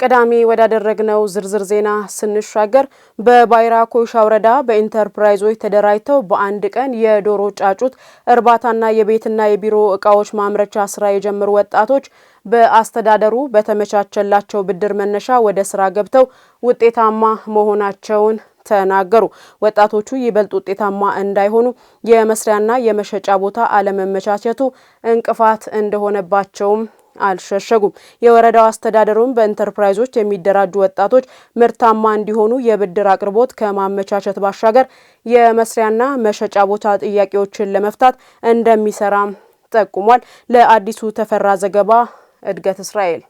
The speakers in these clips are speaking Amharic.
ቀዳሚ ወዳደረግነው ዝርዝር ዜና ስንሻገር በባይራ ኮይሻ ወረዳ በኢንተርፕራይዞች ተደራጅተው በአንድ ቀን የዶሮ ጫጩት እርባታና የቤትና የቢሮ እቃዎች ማምረቻ ስራ የጀመሩ ወጣቶች በአስተዳደሩ በተመቻቸላቸው ብድር መነሻ ወደ ስራ ገብተው ውጤታማ መሆናቸውን ተናገሩ። ወጣቶቹ ይበልጥ ውጤታማ እንዳይሆኑ የመስሪያና የመሸጫ ቦታ አለመመቻቸቱ እንቅፋት እንደሆነባቸውም አልሸሸጉም። የወረዳው አስተዳደሩም በኢንተርፕራይዞች የሚደራጁ ወጣቶች ምርታማ እንዲሆኑ የብድር አቅርቦት ከማመቻቸት ባሻገር የመስሪያና መሸጫ ቦታ ጥያቄዎችን ለመፍታት እንደሚሰራም ጠቁሟል። ለአዲሱ ተፈራ ዘገባ እድገት እስራኤል።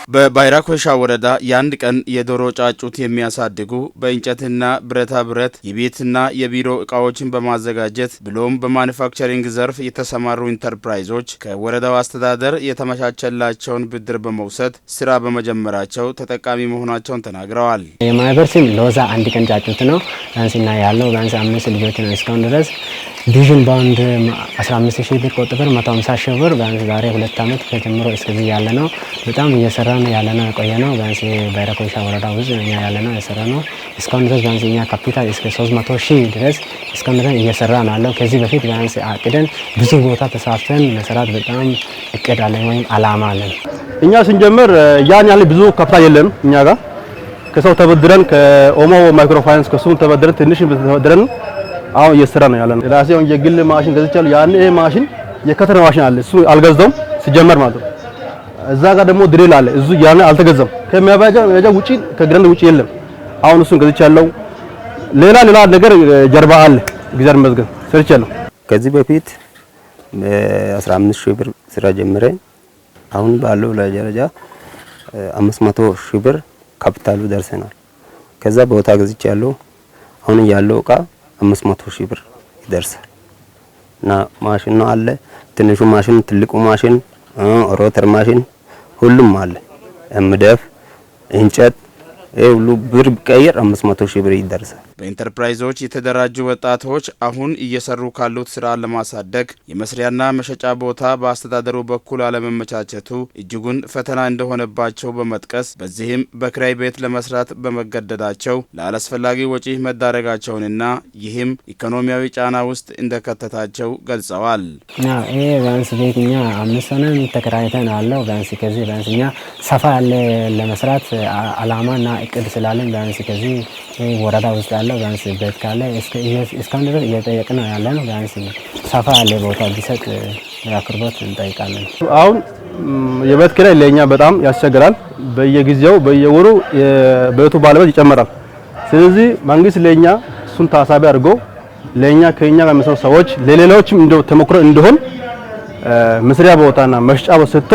በባይራ ኮይሻ ወረዳ የአንድ ቀን የዶሮ ጫጩት የሚያሳድጉ በእንጨትና ብረታ ብረት የቤትና የቢሮ እቃዎችን በማዘጋጀት ብሎም በማኑፋክቸሪንግ ዘርፍ የተሰማሩ ኢንተርፕራይዞች ከወረዳው አስተዳደር የተመቻቸላቸውን ብድር በመውሰድ ስራ በመጀመራቸው ተጠቃሚ መሆናቸውን ተናግረዋል። የማህበር ስም ሎዛ አንድ ቀን ጫጩት ነው። ቢያንስና ያለው ቢያንስ 5 ልጆች ነው እስካሁን ድረስ ዲቪዥን ባንድ 15000 ብር ቆጥፈር 150,000 ብር ቢያንስ ዛሬ 2 አመት ከጀምሮ እስከዚህ ያለ ነው። በጣም እየሰራ ነው ያለ ነው የቆየ ነው። ቢያንስ ባይራ ኮይሻ ወረዳ ውስጥ እኛ ያለ ነው የሰራ ነው እስካሁን ድረስ ቢያንስ እኛ ካፒታል እስከ 300,000 ድረስ እስካሁን ድረስ እየሰራ ነው ያለው። ከዚህ በፊት ቢያንስ አቅደን ብዙ ቦታ ተሳትፈን መስራት በጣም እቅድ አለን ወይም አላማ አለን። እኛ ስንጀምር ያን ያለ ብዙ ካፒታል የለም እኛ ጋር ከሰው ተበድረን ከኦሞ ማይክሮ ፋይናንስ ከሱም ተበድረን ትንሽ ተበድረን አሁን እየሰራ ነው ያለነው። ራሴውን የግል ማሽን ገዝቻለሁ። ያን ማሽን የከተረ ማሽን አለ እሱ አልገዛውም ሲጀመር ማለት ነው። እዛ ጋር ደግሞ ድሪል አለ እሱ ያን አልተገዛም። ከሚያባጃ ውጪ ከግራንድ ውጪ የለም። አሁን እሱን ገዝቻለሁ። ሌላ ነገር ጀርባ አለ እግዚአብሔር ይመስገን ሰርቻለሁ። ከዚህ በፊት 15000 ብር ስራ ጀምሬ አሁን ባለው ደረጃ 500,000 ብር ካፒታሉ ደርሰናል። ከዛ ቦታ ገዝቻለሁ። አሁን ያለው እቃ 500,000 ብር ይደርሳል እና ማሽኑ አለ ትንሹ ማሽን ትልቁ ማሽን ሮተር ማሽን ሁሉም አለ እምደፍ እንጨት ሁሉ ብር ቢቀየር 500,000 ብር ይደርሳል። በኢንተርፕራይዞች የተደራጁ ወጣቶች አሁን እየሰሩ ካሉት ስራ ለማሳደግ የመስሪያና መሸጫ ቦታ በአስተዳደሩ በኩል አለመመቻቸቱ እጅጉን ፈተና እንደሆነባቸው በመጥቀስ በዚህም በክራይ ቤት ለመስራት በመገደዳቸው ለአላስፈላጊ ወጪ መዳረጋቸውንና ይህም ኢኮኖሚያዊ ጫና ውስጥ እንደከተታቸው ገልጸዋል። ይሄ ቢያንስ ቤትኛ 5 ሆነን ተከራይተን አለው ቢያንስ ከዚህ ቢያንስ እኛ ሰፋ ያለ ለመስራት አላማና እቅድ ስላለን ቢያንስ ከዚህ ወረዳ ውስጥ ያለው ቢያንስ ቤት ካለ እስካሁን ድረስ እየጠየቅን ነው ያለነው። ቢያንስ ሰፋ ያለ ቦታ ቢሰጥ አቅርቦት እንጠይቃለን። አሁን የቤት ኪራይ ለኛ በጣም ያስቸግራል። በየጊዜው በየወሩ የቤቱ ባለቤት ይጨምራል። ስለዚህ መንግስት ለኛ እሱን ታሳቢ አድርጎ ለኛ ከኛ ጋር የሚሰሩ ሰዎች ለሌሎችም እንደው ተሞክሮ እንደሆን መስሪያ ቦታና መሸጫ ቦታ ሰጥቶ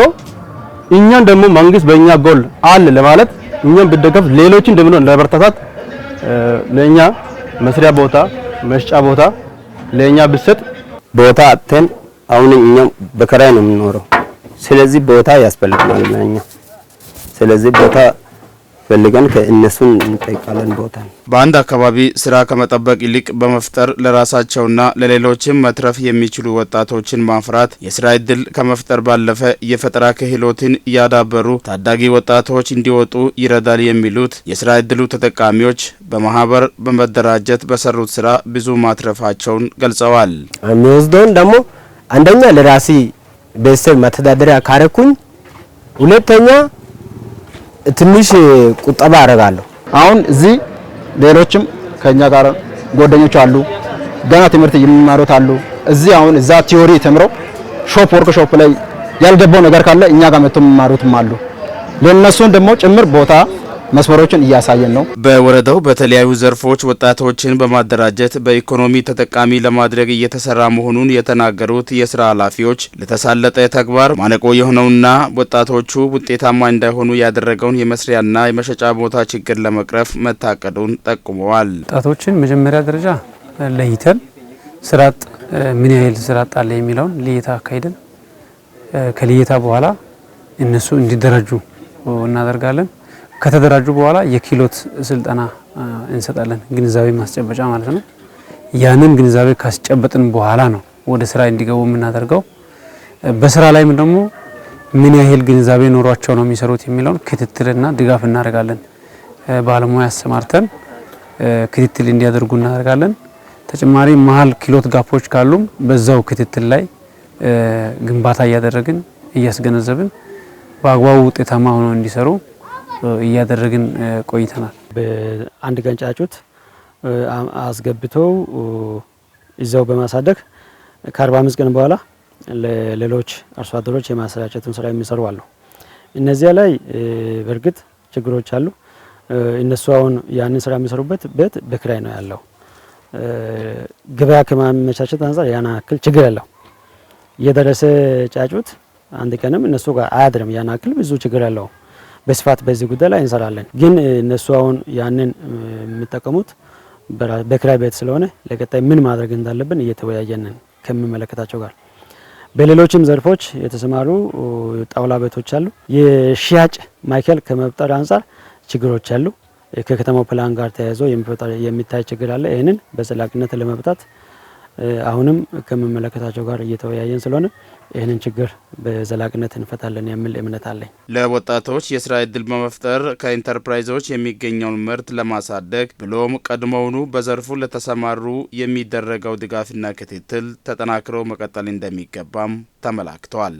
እኛን ደግሞ መንግስት በእኛ ጎል አለ ለማለት እኛም ብደገፍ ሌሎችን ደግሞ ለበርታታት ለኛ መስሪያ ቦታ መሸጫ ቦታ ለኛ ብሰጥ ቦታ አጥተን አሁን እኛም በከራይ ነው የምንኖረው። ስለዚህ ቦታ ያስፈልጋል ለኛ። ስለዚህ ቦታ ፈልገን ከእነሱን እንጠይቃለን ቦታ። በአንድ አካባቢ ስራ ከመጠበቅ ይልቅ በመፍጠር ለራሳቸውና ለሌሎችም መትረፍ የሚችሉ ወጣቶችን ማፍራት የስራ እድል ከመፍጠር ባለፈ የፈጠራ ክህሎትን ያዳበሩ ታዳጊ ወጣቶች እንዲወጡ ይረዳል የሚሉት የስራ እድሉ ተጠቃሚዎች በማህበር በመደራጀት በሰሩት ስራ ብዙ ማትረፋቸውን ገልጸዋል። የሚወስደውን ደግሞ አንደኛ ለራሴ ቤተሰብ መተዳደሪያ ካረኩኝ፣ ሁለተኛ ትንሽ ቁጠባ አደርጋለሁ። አሁን እዚህ ሌሎችም ከኛ ጋር ጓደኞች አሉ ገና ትምህርት የሚማሩት አሉ። እዚህ አሁን እዛ ቲዮሪ ተምረው ሾፕ ወርክሾፕ ላይ ያልገባው ነገር ካለ እኛ ጋር መጥተው የሚማሩትም አሉ። ለነሱን ደግሞ ጭምር ቦታ መስመሮችን እያሳየን ነው። በወረዳው በተለያዩ ዘርፎች ወጣቶችን በማደራጀት በኢኮኖሚ ተጠቃሚ ለማድረግ እየተሰራ መሆኑን የተናገሩት የስራ ኃላፊዎች ለተሳለጠ ተግባር ማነቆ የሆነውና ወጣቶቹ ውጤታማ እንዳይሆኑ ያደረገውን የመስሪያና የመሸጫ ቦታ ችግር ለመቅረፍ መታቀዱን ጠቁመዋል። ወጣቶችን መጀመሪያ ደረጃ ለይተን ስራጥ ምን ያህል ስራጥ አለ የሚለውን ለይታ አካሂደን ከለይታ በኋላ እነሱ እንዲደራጁ እናደርጋለን። ከተደራጁ በኋላ የኪሎት ስልጠና እንሰጣለን፣ ግንዛቤ ማስጨበጫ ማለት ነው። ያንን ግንዛቤ ካስጨበጥን በኋላ ነው ወደ ስራ እንዲገቡ የምናደርገው። በስራ ላይም ደግሞ ምን ያህል ግንዛቤ ኖሯቸው ነው የሚሰሩት የሚለውን ክትትልና ድጋፍ እናደርጋለን። ባለሙያ አሰማርተን ክትትል እንዲያደርጉ እናደርጋለን። ተጨማሪ መሀል ክህሎት ጋፖች ካሉም በዛው ክትትል ላይ ግንባታ እያደረግን እያስገነዘብን በአግባቡ ውጤታማ ሆነው እንዲሰሩ እያደረግን ቆይተናል። በአንድ ቀን ጫጩት አስገብተው ይዘው በማሳደግ ከ45 ቀን በኋላ ለሌሎች አርሶ አደሮች የማሰራጨቱን ስራ የሚሰሩ አሉ። እነዚያ ላይ በእርግጥ ችግሮች አሉ። እነሱ አሁን ያንን ስራ የሚሰሩበት ቤት በክራይ ነው ያለው። ገበያ ከማመቻቸት አንፃር ያን ያክል ችግር የለው። የደረሰ ጫጩት አንድ ቀንም እነሱ ጋር አያድርም። ያን ያክል ብዙ ችግር የለው። በስፋት በዚህ ጉዳይ ላይ እንሰራለን። ግን እነሱ አሁን ያንን የሚጠቀሙት በክራይ ቤት ስለሆነ ለቀጣይ ምን ማድረግ እንዳለብን እየተወያየን ከሚመለከታቸው ጋር በሌሎችም ዘርፎች የተሰማሩ ጣውላ ቤቶች አሉ። የሽያጭ ማዕከል ከመፍጠር አንፃር ችግሮች አሉ። ከከተማው ፕላን ጋር ተያይዞ የሚታይ ችግር አለ። ይህንን በዘላቂነት ለመፍታት አሁንም ከሚመለከታቸው ጋር እየተወያየን ስለሆነ ይህንን ችግር በዘላቂነት እንፈታለን የሚል እምነት አለኝ። ለወጣቶች የስራ ዕድል በመፍጠር ከኢንተርፕራይዞች የሚገኘውን ምርት ለማሳደግ ብሎም ቀድሞውኑ በዘርፉ ለተሰማሩ የሚደረገው ድጋፍና ክትትል ተጠናክሮ መቀጠል እንደሚገባም ተመላክቷል።